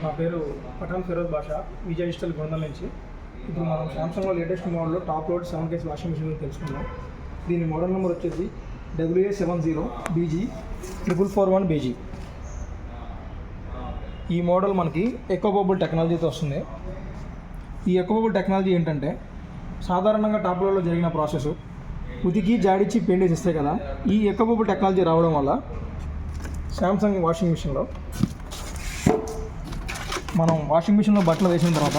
నా పేరు పఠాన్ ఫిరోజ్ బాషా, విజయ్ డిజిటల్ గొందల నుంచి. ఇప్పుడు మనం సామ్సంగ్లో లేటెస్ట్ మోడల్లో టాప్ లోడ్ 7 కేస్ వాషింగ్ మిషన్ తెలుసుకుందాం. దీని మోడల్ నెంబర్ వచ్చేసి WA70BG4441BG. ఈ మోడల్ మనకి ఎకోబబుల్ టెక్నాలజీతో వస్తుంది. ఈ ఎకోబబుల్ టెక్నాలజీ ఏంటంటే, సాధారణంగా టాప్ లోడ్లో జరిగిన ప్రాసెస్ ఉతికి జాడిచ్చి పెయింట్ వేసి ఇస్తాయి కదా. ఈ ఎకోబబుల్ టెక్నాలజీ రావడం వల్ల సామ్సంగ్ వాషింగ్ మిషన్లో మనం వాషింగ్ మిషన్లో బట్టలు వేసిన తర్వాత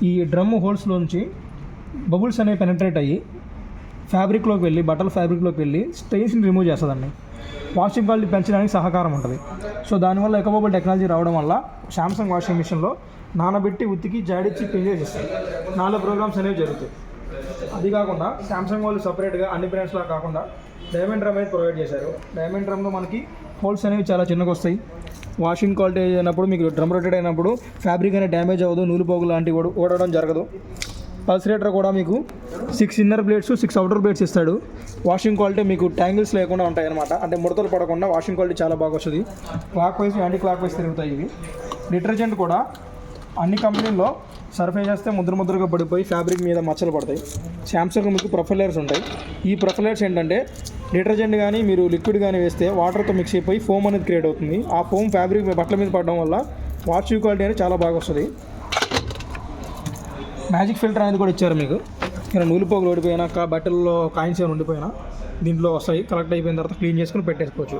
ఈ డ్రమ్ హోల్స్లోంచి బబుల్స్ అనేవి పెనట్రేట్ అయ్యి ఫ్యాబ్రిక్లోకి వెళ్ళి బట్టల ఫ్యాబ్రిక్లోకి వెళ్ళి స్టెయిన్స్ని రిమూవ్ చేస్తుందండి. వాషింగ్ క్వాలిటీ పెంచడానికి సహకారం ఉంటుంది. సో దానివల్ల ఎకోబబుల్ టెక్నాలజీ రావడం వల్ల సామ్సంగ్ వాషింగ్ మిషన్లో నానబెట్టి ఉతికి జాడిచ్చి పెయింట్ చేసి ఇస్తాయి. 4 ప్రోగ్రామ్స్ అనేవి జరుగుతాయి. అది కాకుండా సామ్సంగ్ వాళ్ళు సపరేట్గా అన్ని బ్రాండ్స్లా కాకుండా డైమండ్ డ్రమ్ అనేది ప్రొవైడ్ చేశారు. డైమండ్ డ్రమ్లో మనకి హోల్స్ అనేవి చాలా చిన్నగా వస్తాయి. వాషింగ్ క్వాలిటీ అయినప్పుడు మీకు డ్రమ్ రొటేట్ అయినప్పుడు ఫ్యాబ్రిక్ అనేది డ్యామేజ్ అవ్వదు, నూలు పోగులు లాంటివి ఓడడం జరగదు. పల్సరేటర్ కూడా మీకు 6 ఇన్నర్ బ్లేడ్స్ 6 అవుటర్ బ్లేడ్స్ ఇస్తాడు. వాషింగ్ క్వాలిటీ మీకు ట్యాంగిల్స్ లేకుండా ఉంటాయి అనమాట. అంటే ముడతలు పడకుండా వాషింగ్ క్వాలిటీ చాలా బాగా వస్తుంది. Clock wise anti clock wise తిరుగుతాయి ఇవి. డిటర్జెంట్ కూడా అన్ని కంపెనీల్లో సర్ఫ్ చేస్తే ముద్రగా పడిపోయి ఫ్యాబ్రిక్ మీద మచ్చలు పడతాయి. శాంసంగ్ మీకు ప్రొఫైలర్స్ ఉంటాయి. ఈ ప్రొఫైలర్స్ ఏంటంటే డిటర్జెంట్ కానీ మీరు లిక్విడ్ కానీ వేస్తే వాటర్తో మిక్స్ అయిపోయి ఫోమ్ అనేది క్రియేట్ అవుతుంది. ఆ ఫోమ్ ఫ్యాబ్రిక్ బట్టల మీద పడడం వల్ల వాషింగ్ క్వాలిటీ అనేది చాలా బాగా వస్తుంది. మ్యాజిక్ ఫిల్టర్ అనేది కూడా ఇచ్చారు మీకు. ఇక్కడ నూలు పోగులు ఓడిపోయినా బట్టల్లో కాయిన్స్ ఏమైనా ఉండిపోయినా దీంట్లో వస్తాయి. కలెక్ట్ అయిపోయిన తర్వాత క్లీన్ చేసుకుని పెట్టేసుకోవచ్చు.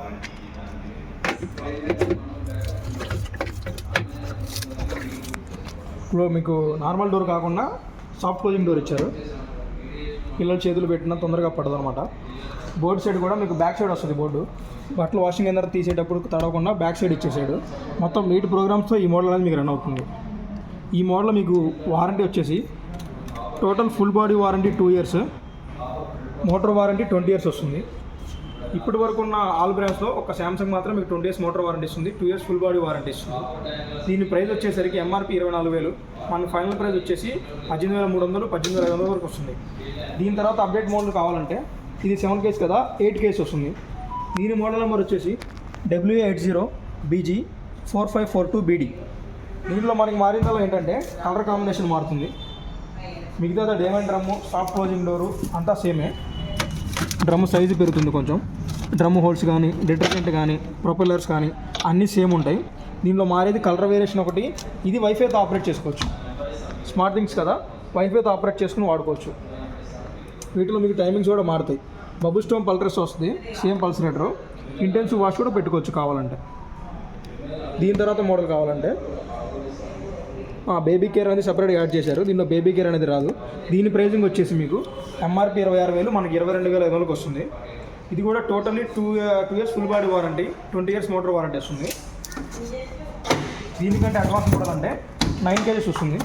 ఇప్పుడు మీకు నార్మల్ డోర్ కాకుండా సాఫ్ట్ క్లోజింగ్ డోర్ ఇచ్చారు. పిల్లలు చేతులు పెట్టినా తొందరగా పడదు అనమాట. బోర్డు సైడ్ కూడా మీకు బ్యాక్ సైడ్ వస్తుంది. బోర్డు బట్టలు వాషింగ్ అయిన తర్వాత తీసేటప్పుడు తడవకుండా బ్యాక్ సైడ్ ఇచ్చేసాడు. మొత్తం 8 ప్రోగ్రామ్స్తో ఈ మోడల్ అనేది మీకు రన్ అవుతుంది. ఈ మోడల్ మీకు వారంటీ వచ్చేసి total full body warranty 2 years, motor warranty 20 years వస్తుంది. ఇప్పటి వరకు ఉన్న ఆల్ బ్రాండ్స్లో ఒక సామ్సంగ్ మాత్రం మీకు 20 ఇయర్స్ మోటార్ వారంటీ ఇస్తుంది, 2 ఇయర్స్ ఫుల్ బాడీ వారంటీ ఇస్తుంది. దీని ప్రైస్ వచ్చేసరికి ఎంఆర్పి 24,000, మన ఫైనల్ ప్రైస్ వచ్చేసి 18,300, 18,500 వరకు వస్తుంది. దీని తర్వాత అప్డేట్ మోడల్ కావాలంటే ఇది 7 కేస్ కదా, 8 కేస్ వస్తుంది. దీని మోడల్ నెంబర్ వచ్చేసి WA80BG4542BD. దీంట్లో మనకి మారిందలో ఏంటంటే కలర్ కాంబినేషన్ మారుతుంది. మిగతా diamond drum, soft closing door అంతా సేమే. డ్రమ్ సైజు పెరుగుతుంది కొంచెం. డ్రమ్ హోల్స్ కానీ డిటర్జెంట్ కానీ ప్రొపెల్లర్స్ కానీ అన్నీ సేమ్ ఉంటాయి. దీనిలో మారేది కలర్ వేరియేషన్ ఒకటి. ఇది వైఫైతో ఆపరేట్ చేసుకోవచ్చు. స్మార్ట్ థింగ్స్ కదా, వైఫైతో ఆపరేట్ చేసుకుని వాడుకోవచ్చు. వీటిలో మీకు టైమింగ్స్ కూడా మారుతాయి. బబుల్ స్టోమ్ పల్సరేటర్ వస్తుంది, సేమ్ పల్సరేటర్. ఇంటెన్సివ్ వాష్ కూడా పెట్టుకోవచ్చు కావాలంటే. దీని తర్వాత మోడల్ కావాలంటే బేబీ కేర్ అనేది సపరేట్గా యాడ్ చేశారు. దీనిలో బేబీ కేర్ అనేది రాదు. దీని ప్రైజింగ్ వచ్చేసి మీకు ఎంఆర్పి 26,000, మనకి 22,500 వస్తుంది. ఇది కూడా totally 2 years full body warranty, 20 years motor warranty వస్తుంది. దీనికంటే అడ్వాన్స్ మోడల్ అంటే 9 కేజెస్ వస్తుంది.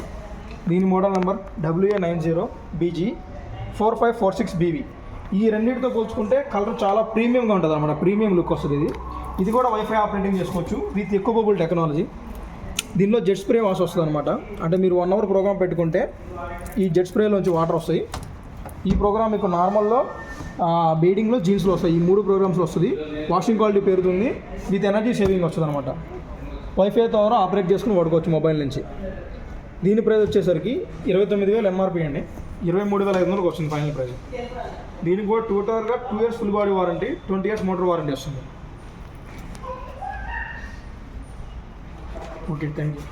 దీని మోడల్ నెంబర్ WA90BG4546BV. ఈ రెండింటితో పోల్చుకుంటే కలర్ చాలా ప్రీమియంగా ఉంటుంది అన్నమాట. ప్రీమియం లుక్ వస్తుంది ఇది కూడా వైఫై ఆపరేటింగ్ చేసుకోవచ్చు విత్ ఎకోబబుల్ టెక్నాలజీ. దీనిలో జెట్ స్ప్రే వాష్ వస్తుంది అనమాట. అంటే మీరు 1 అవర్ ప్రోగ్రామ్ పెట్టుకుంటే ఈ జెట్ స్ప్రేలోంచి వాటర్ వస్తాయి. ఈ ప్రోగ్రామ్ మీకు నార్మల్లో బీడింగ్లో జీన్స్లో వస్తాయి. ఈ 3 ప్రోగ్రామ్స్లో వస్తుంది. వాషింగ్ క్వాలిటీ పెరుగుతుంది, విత్ ఎనర్జీ సేవింగ్ వస్తుంది అనమాట. వైఫై ద్వారా ఆపరేట్ చేసుకుని వాడుకోవచ్చు మొబైల్ నుంచి. దీని ప్రైస్ వచ్చేసరికి 29,000 ఎంఆర్పి అండి, 23,500 వస్తుంది ఫైనల్ ప్రైస్. దీనికి కూడా టోటల్గా 2 years full body warranty, 20 years motor warranty వస్తుంది. Okay, thank you.